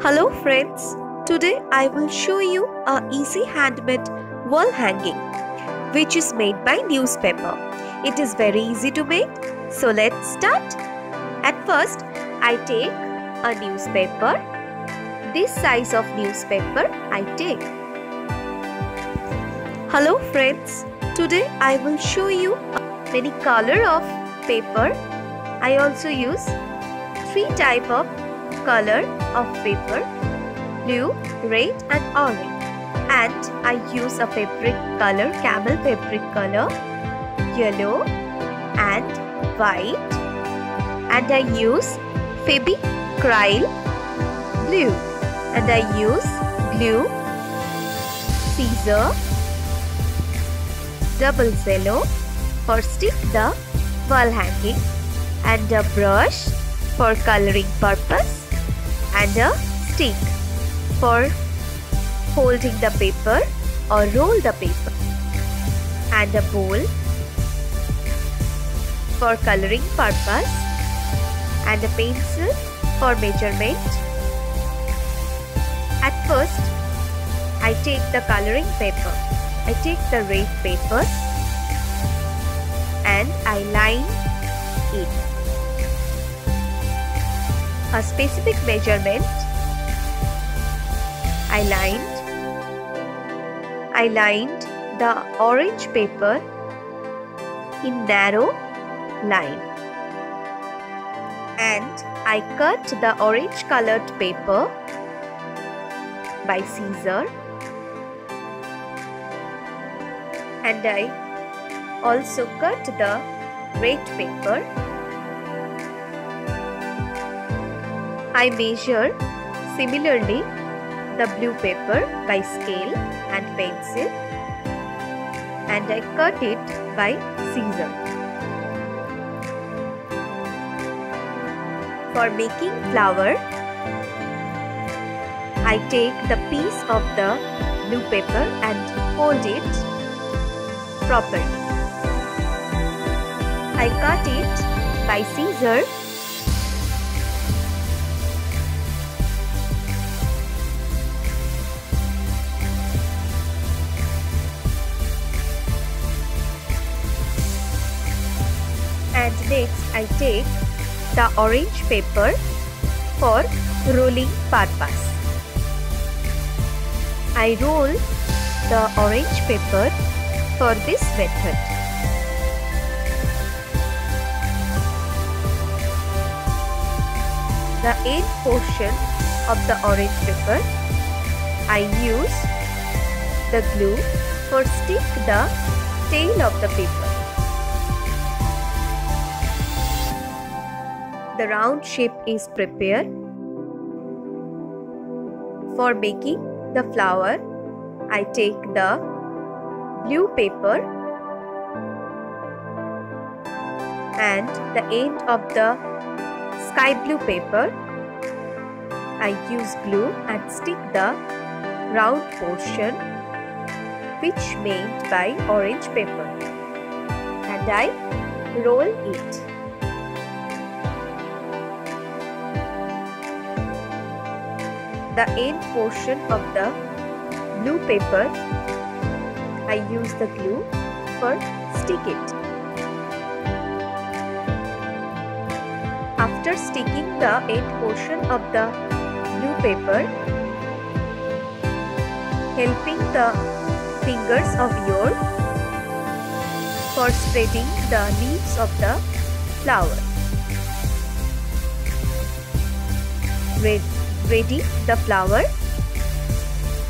Hello friends, today I will show you a easy handmade wall hanging which is made by newspaper. It is very easy to make, so let's start. At first, I take a newspaper. This size of newspaper I take. Hello friends, today I will show you many color of paper. I also use 3 type of color of paper: blue, red and orange. And I use a fabric color, camel fabric color, yellow and white. And I use febric blue. And I use glue, scissor, double cello for stick the wall hanging, and a brush for coloring purpose, and a stick for holding the paper or roll the paper, and a bowl for coloring purpose, and a pencil for measurement. At first, I take the coloring paper. I take the red paper and I line it. A specific measurement. I lined the orange paper in narrow line, and I cut the orange colored paper by scissor, and I also cut the red paper. I measure similarly the blue paper by scale and pencil, and I cut it by scissor. For making flower, I take the piece of the blue paper and hold it properly. I cut it by scissor. And next I take the orange paper for rolling purpose. I roll the orange paper for this method. The end portion of the orange paper, I use the glue for stick the tail of the paper. The round shape is prepared. For making the flower, I take the blue paper and the end of the sky blue paper. I use glue and stick the round portion which made by orange paper, and I roll it. The end portion of the blue paper, I use the glue for stick it. After sticking the end portion of the blue paper, helping the fingers of yours for spreading the leaves of the flower. Ready the flower,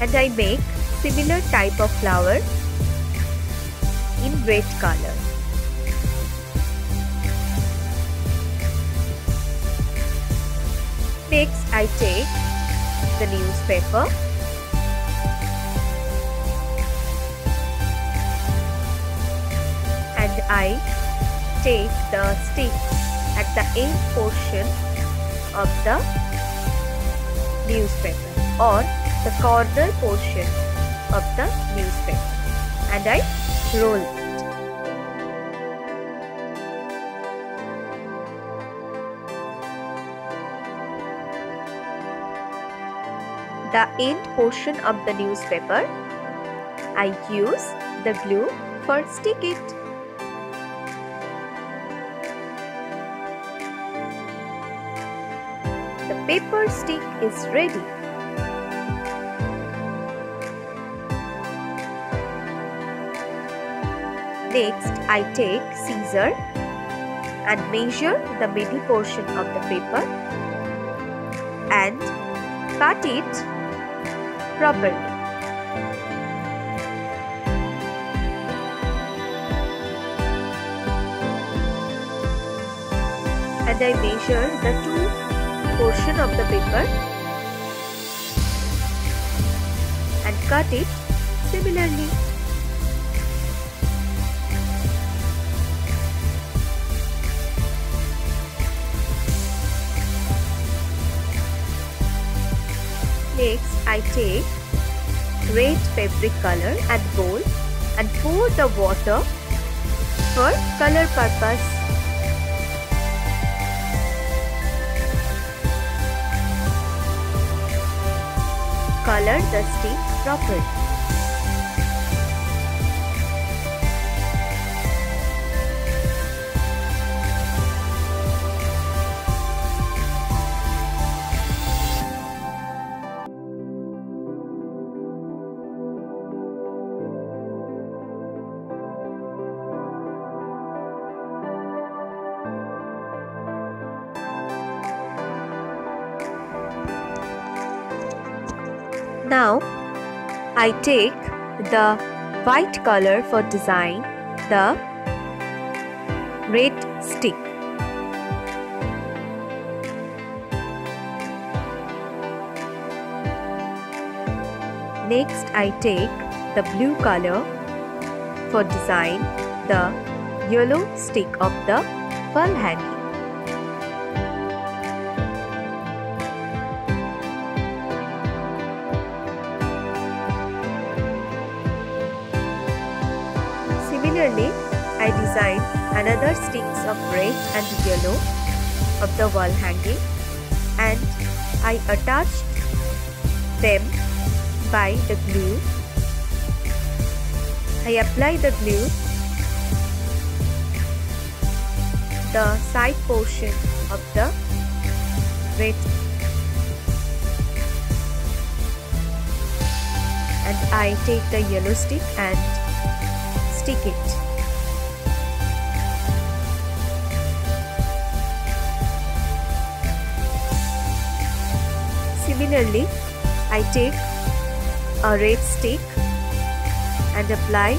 and I make similar type of flower in red color. Next I take the newspaper and I take the stick at the end portion of the newspaper or the corner portion of the newspaper, and I roll it. the end portion of the newspaper, I use the glue for stick it. The paper stick is ready. Next, I take scissor and measure the middle portion of the paper and cut it properly. And I measure the two portion of the paper and cut it similarly. Next, I take red fabric color and bowl and pour the water for color purpose. Color the stick properly. Now, I take the white color for design the red stick. Next, I take the blue color for design the yellow stick of the wall hanging. Similarly, I design another sticks of red and yellow of the wall hanging and I attached them by the glue. I apply the glue the side portion of the red and I take the yellow stick and stick it. Similarly, I take a red stick and apply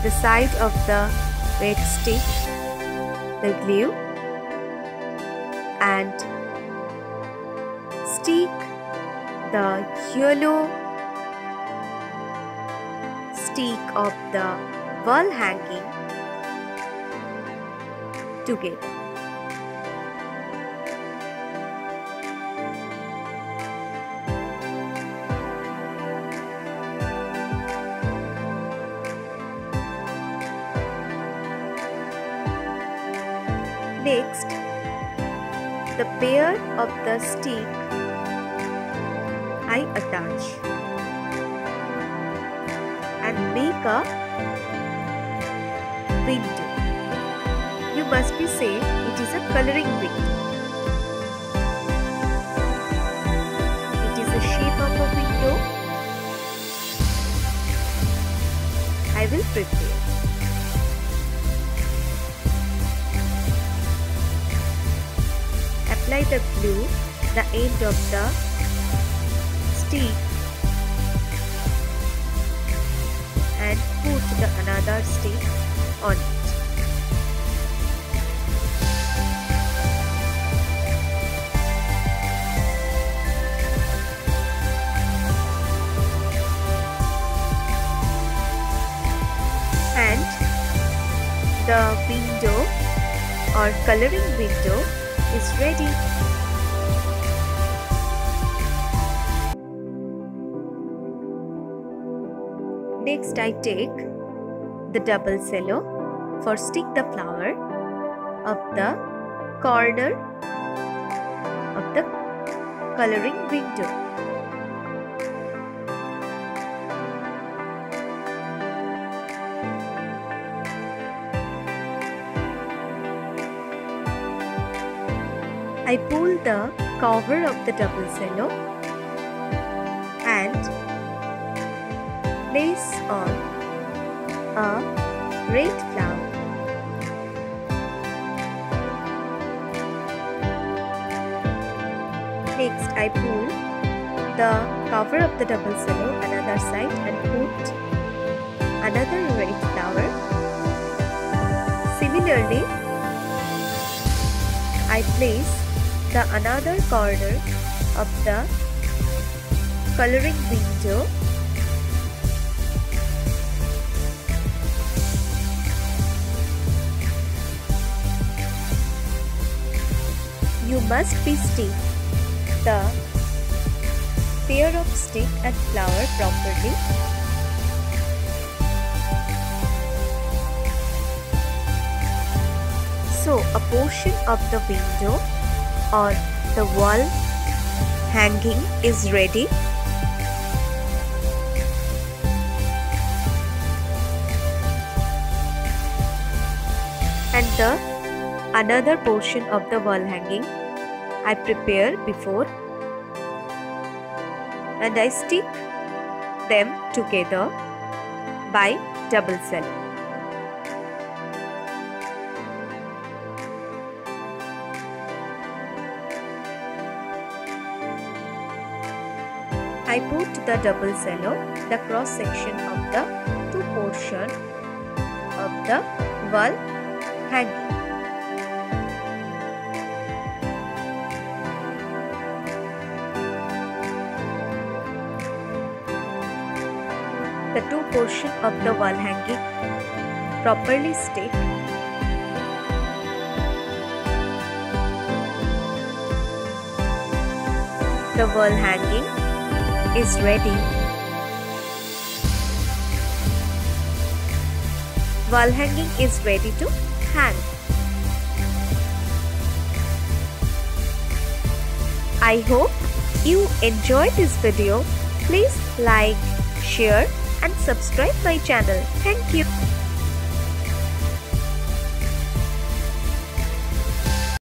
the side of the red stick the glue and stick the yellow stick of the wall hanging together. Next, the pair of the stick I attach and make a window. You must be saying it is a coloring window. It is the shape of a window. I will prepare. Apply the glue the end of the stick and put the another stick on it. And the window or coloring window is ready. Next, I take the double cello for stick the flower of the corner of the coloring window. I pull the cover of the double cello and place on a red flower. Next, I pull the cover of the double cello another side and put another red flower. Similarly, I place the another corner of the coloring window . You must be stick the pair of stick and flower properly. So a portion of the window or the wall hanging is ready. And the another portion of the wall hanging I prepare before and I stick them together by double cello. I put the double cello, the cross section of the two portion of the wall hanging. The two portion of the wall hanging properly stick. The wall hanging is ready. Wall hanging is ready to hang. I hope you enjoyed this video. Please like, share and subscribe my channel. Thank you.